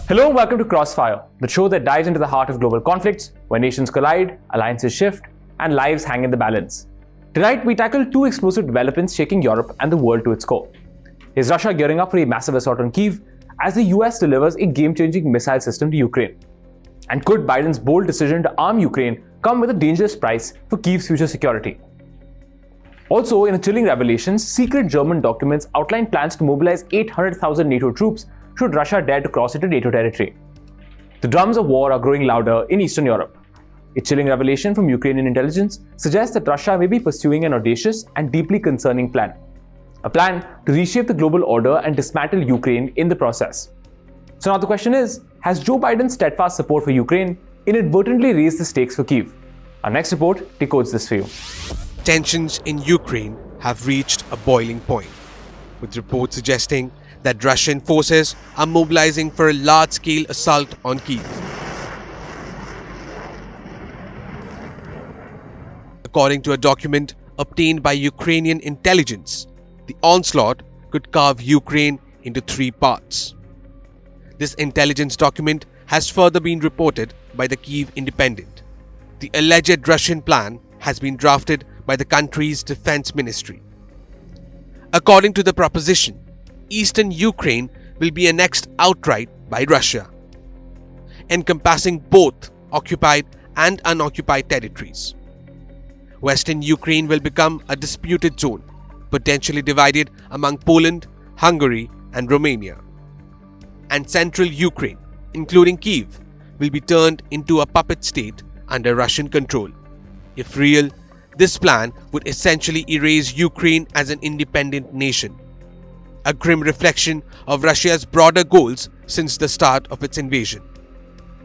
Hello and welcome to Crossfire, the show that dives into the heart of global conflicts, where nations collide, alliances shift, and lives hang in the balance. Tonight, we tackle two explosive developments shaking Europe and the world to its core. Is Russia gearing up for a massive assault on Kyiv as the US delivers a game-changing missile system to Ukraine? And could Biden's bold decision to arm Ukraine come with a dangerous price for Kyiv's future security? Also, in a chilling revelation, secret German documents outline plans to mobilize 800,000 NATO troops should Russia dare to cross into NATO territory. The drums of war are growing louder in Eastern Europe. A chilling revelation from Ukrainian intelligence suggests that Russia may be pursuing an audacious and deeply concerning plan. A plan to reshape the global order and dismantle Ukraine in the process. So now the question is, has Joe Biden's steadfast support for Ukraine inadvertently raised the stakes for Kyiv? Our next report decodes this for you. Tensions in Ukraine have reached a boiling point, with reports suggesting that Russian forces are mobilizing for a large-scale assault on Kyiv. According to a document obtained by Ukrainian intelligence, the onslaught could carve Ukraine into three parts. This intelligence document has further been reported by the Kyiv Independent. The alleged Russian plan has been drafted by the country's defense ministry. According to the proposition, eastern Ukraine will be annexed outright by Russia, encompassing both occupied and unoccupied territories. Western Ukraine will become a disputed zone, potentially divided among Poland, Hungary, and Romania. And central Ukraine, including Kyiv, will be turned into a puppet state under Russian control. If real, this plan would essentially erase Ukraine as an independent nation, a grim reflection of Russia's broader goals since the start of its invasion.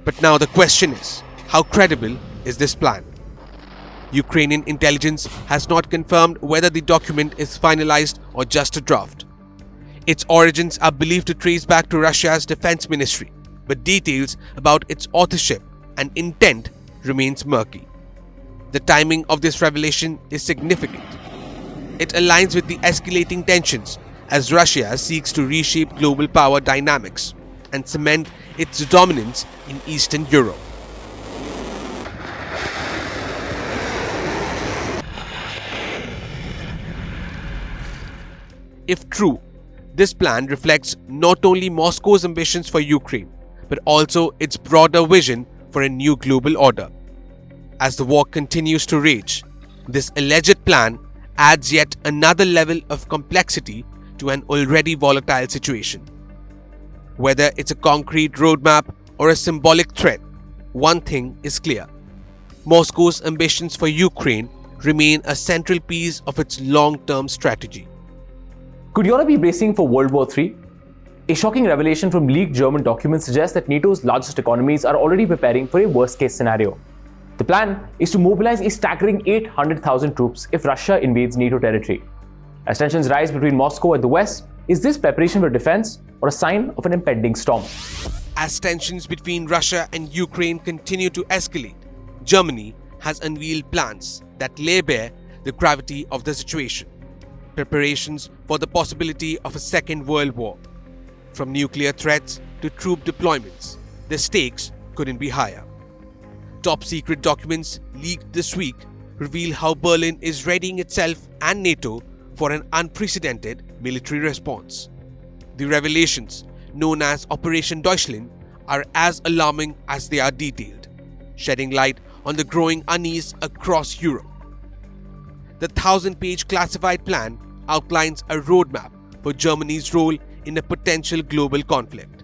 But now the question is, how credible is this plan? Ukrainian intelligence has not confirmed whether the document is finalized or just a draft. Its origins are believed to trace back to Russia's defense ministry, but details about its authorship and intent remains murky. The timing of this revelation is significant. It aligns with the escalating tensions as Russia seeks to reshape global power dynamics and cement its dominance in Eastern Europe. If true, this plan reflects not only Moscow's ambitions for Ukraine, but also its broader vision for a new global order. As the war continues to rage, this alleged plan adds yet another level of complexity to an already volatile situation. Whether it's a concrete roadmap or a symbolic threat, one thing is clear. Moscow's ambitions for Ukraine remain a central piece of its long-term strategy. Could Europe be bracing for World War III? A shocking revelation from leaked German documents suggests that NATO's largest economies are already preparing for a worst-case scenario. The plan is to mobilize a staggering 800,000 troops if Russia invades NATO territory. As tensions rise between Moscow and the West, is this preparation for defense or a sign of an impending storm? As tensions between Russia and Ukraine continue to escalate, Germany has unveiled plans that lay bare the gravity of the situation. Preparations for the possibility of a second world war. From nuclear threats to troop deployments, the stakes couldn't be higher. Top secret documents leaked this week reveal how Berlin is readying itself and NATO for an unprecedented military response. The revelations, known as Operation Deutschland, are as alarming as they are detailed, shedding light on the growing unease across Europe. The 1,000-page classified plan outlines a roadmap for Germany's role in a potential global conflict.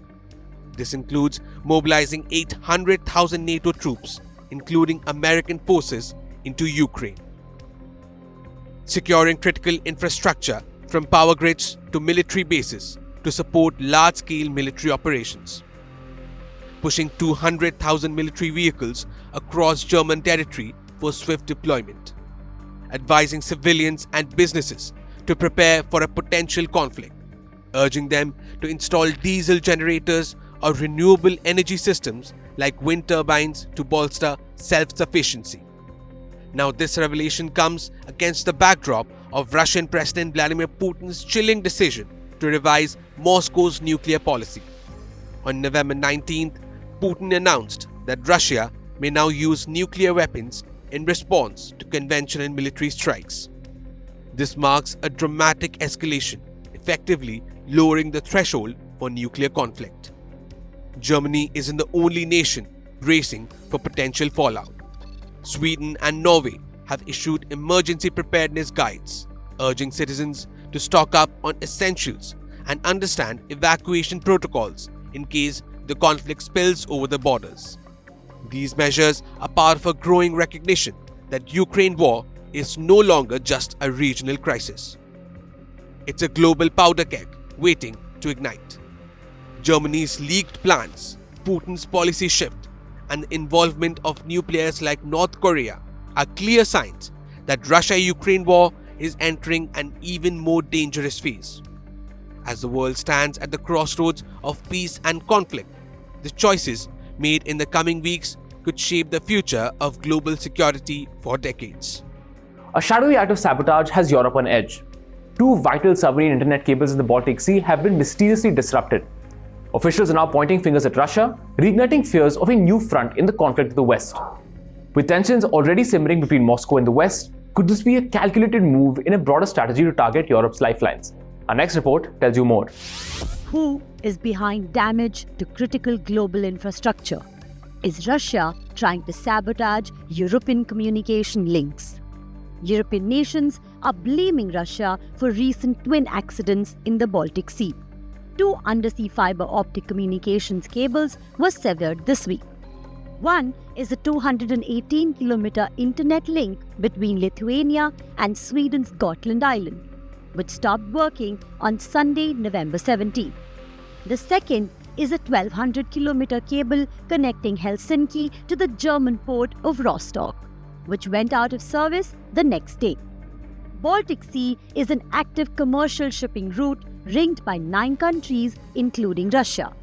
This includes mobilizing 800,000 NATO troops, including American forces, into Ukraine. Securing critical infrastructure from power grids to military bases to support large-scale military operations. Pushing 200,000 military vehicles across German territory for swift deployment. Advising civilians and businesses to prepare for a potential conflict, urging them to install diesel generators or renewable energy systems like wind turbines to bolster self-sufficiency. Now, this revelation comes against the backdrop of Russian President Vladimir Putin's chilling decision to revise Moscow's nuclear policy. On November 19th, Putin announced that Russia may now use nuclear weapons in response to conventional military strikes. This marks a dramatic escalation, effectively lowering the threshold for nuclear conflict. Germany isn't the only nation bracing for potential fallout. Sweden and Norway have issued emergency preparedness guides, urging citizens to stock up on essentials and understand evacuation protocols in case the conflict spills over the borders. These measures are part of a growing recognition that Ukraine war is no longer just a regional crisis. It's a global powder keg waiting to ignite. Germany's leaked plans, Putin's policy shift, and the involvement of new players like North Korea are clear signs that Russia-Ukraine war is entering an even more dangerous phase. As the world stands at the crossroads of peace and conflict, the choices made in the coming weeks could shape the future of global security for decades. A shadowy act of sabotage has Europe on edge. Two vital submarine internet cables in the Baltic Sea have been mysteriously disrupted. Officials are now pointing fingers at Russia, reigniting fears of a new front in the conflict to the west. With tensions already simmering between Moscow and the west, could this be a calculated move in a broader strategy to target Europe's lifelines? Our next report tells you more. Who is behind damage to critical global infrastructure? Is Russia trying to sabotage European communication links? European nations are blaming Russia for recent twin accidents in the Baltic Sea. Two undersea fiber optic communications cables were severed this week. One is a 218-kilometer internet link between Lithuania and Sweden's Gotland Island, which stopped working on Sunday, November 17. The second is a 1,200-kilometer cable connecting Helsinki to the German port of Rostock, which went out of service the next day. Baltic Sea is an active commercial shipping route ringed by 9 countries, including Russia.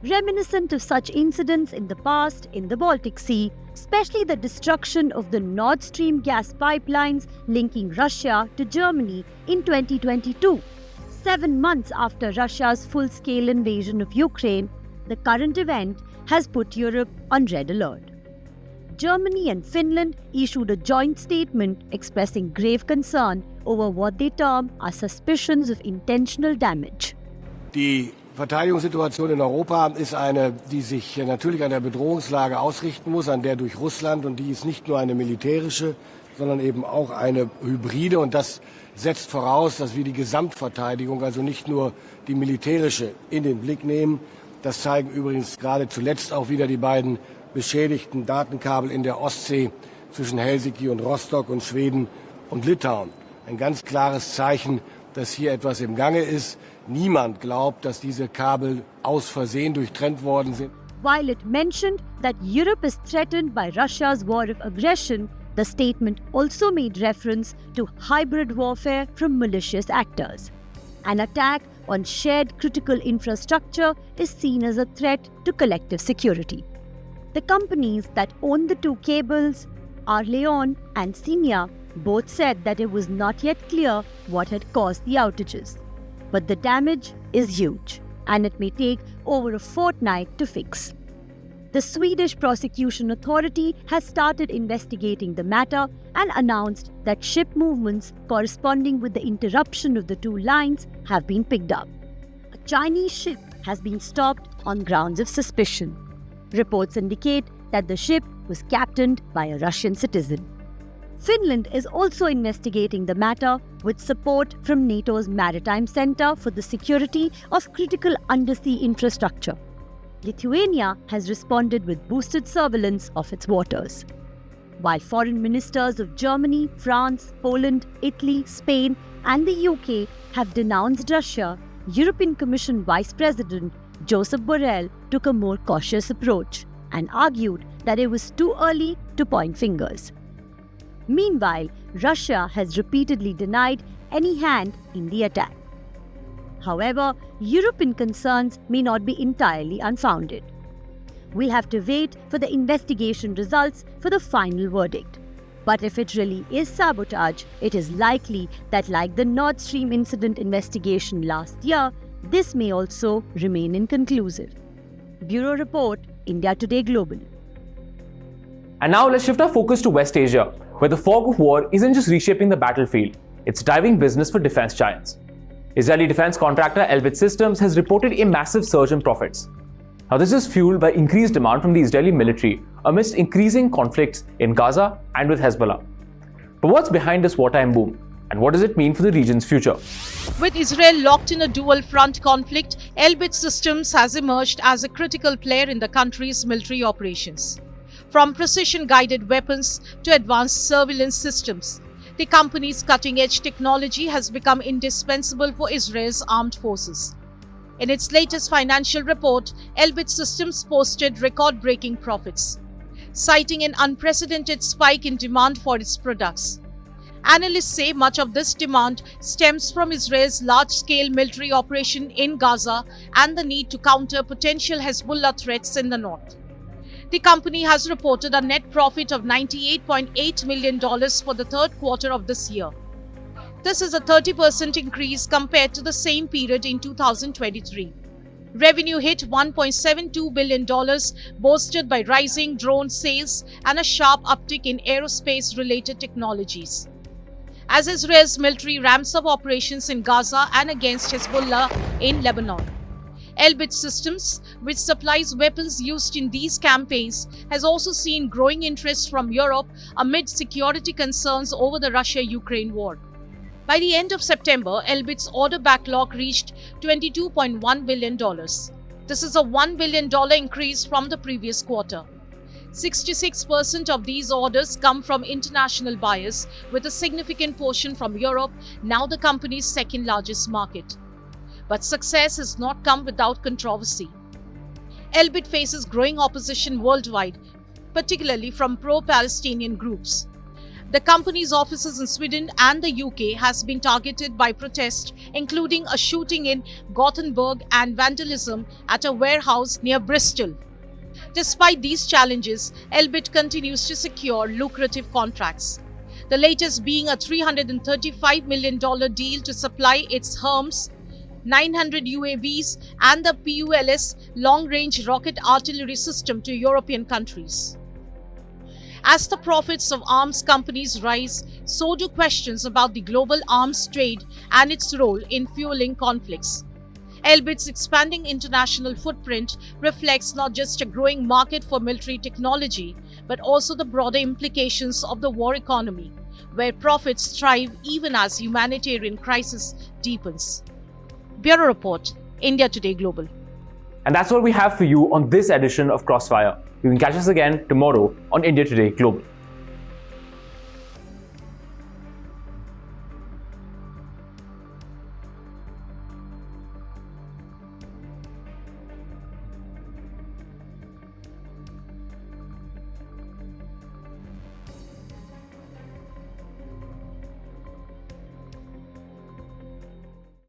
Reminiscent of such incidents in the past in the Baltic Sea, especially the destruction of the Nord Stream gas pipelines linking Russia to Germany in 2022. 7 months after Russia's full-scale invasion of Ukraine, the current event has put Europe on red alert. Germany and Finland issued a joint statement expressing grave concern over what they term are suspicions of intentional damage. Die Verteidigungssituation in Europa ist eine, die sich natürlich an der Bedrohungslage ausrichten muss, an der durch Russland, und die ist nicht nur eine militärische, sondern eben auch eine hybride, und das setzt voraus, dass wir die Gesamtverteidigung, also nicht nur die militärische, in den Blick nehmen. Das zeigen übrigens gerade zuletzt auch wieder die beiden beschädigten Datenkabel in der Ostsee zwischen Helsinki und Rostock und Schweden und Litauen. Ein ganz klares Zeichen, dass hier etwas im Gange ist. Niemand glaubt, dass diese Kabel aus Versehen durchtrennt worden sind. While it mentioned that Europe is threatened by Russia's war of aggression, the statement also made reference to hybrid warfare from malicious actors. An attack on shared critical infrastructure is seen as a threat to collective security. The companies that own the two cables, Arleon and Cinia, both said that it was not yet clear what had caused the outages. But the damage is huge, and it may take over a fortnight to fix. The Swedish Prosecution Authority has started investigating the matter and announced that ship movements corresponding with the interruption of the two lines have been picked up. A Chinese ship has been stopped on grounds of suspicion. Reports indicate that the ship was captained by a Russian citizen. Finland is also investigating the matter with support from NATO's Maritime Center for the Security of Critical Undersea Infrastructure. Lithuania has responded with boosted surveillance of its waters. While foreign ministers of Germany, France, Poland, Italy, Spain, and the UK have denounced Russia, European Commission Vice President Josep Borrell took a more cautious approach and argued that it was too early to point fingers. Meanwhile, Russia has repeatedly denied any hand in the attack. However, European concerns may not be entirely unfounded. We'll have to wait for the investigation results for the final verdict. But if it really is sabotage, it is likely that, like the Nord Stream incident investigation last year, this may also remain inconclusive. Bureau Report, India Today Global. And now let's shift our focus to West Asia, where the fog of war isn't just reshaping the battlefield, it's driving business for defense giants. Israeli defense contractor Elbit Systems has reported a massive surge in profits. Now, this is fueled by increased demand from the Israeli military amidst increasing conflicts in Gaza and with Hezbollah. But what's behind this wartime boom? And what does it mean for the region's future? With Israel locked in a dual-front conflict, Elbit Systems has emerged as a critical player in the country's military operations. From precision-guided weapons to advanced surveillance systems, the company's cutting-edge technology has become indispensable for Israel's armed forces. In its latest financial report, Elbit Systems posted record-breaking profits, citing an unprecedented spike in demand for its products. Analysts say much of this demand stems from Israel's large-scale military operation in Gaza and the need to counter potential Hezbollah threats in the north. The company has reported a net profit of $98.8 million for the third quarter of this year. This is a 30% increase compared to the same period in 2023. Revenue hit $1.72 billion, bolstered by rising drone sales and a sharp uptick in aerospace-related technologies. As Israel's military ramps up operations in Gaza and against Hezbollah in Lebanon, Elbit Systems, which supplies weapons used in these campaigns, has also seen growing interest from Europe amid security concerns over the Russia-Ukraine war. By the end of September, Elbit's order backlog reached $22.1 billion. This is a $1 billion increase from the previous quarter. 66% of these orders come from international buyers, with a significant portion from Europe, now the company's second largest market. But success has not come without controversy. Elbit faces growing opposition worldwide, particularly from pro-Palestinian groups. The company's offices in Sweden and the UK has been targeted by protests, including a shooting in Gothenburg and vandalism at a warehouse near Bristol. Despite these challenges, Elbit continues to secure lucrative contracts. The latest being a $335 million deal to supply its HERMS, 900 UAVs and the PULS long-range rocket artillery system to European countries. As the profits of arms companies rise, so do questions about the global arms trade and its role in fueling conflicts. Elbit's expanding international footprint reflects not just a growing market for military technology, but also the broader implications of the war economy, where profits thrive even as humanitarian crisis deepens. Bureau Report, India Today Global. And that's what we have for you on this edition of Crossfire. You can catch us again tomorrow on India Today Global.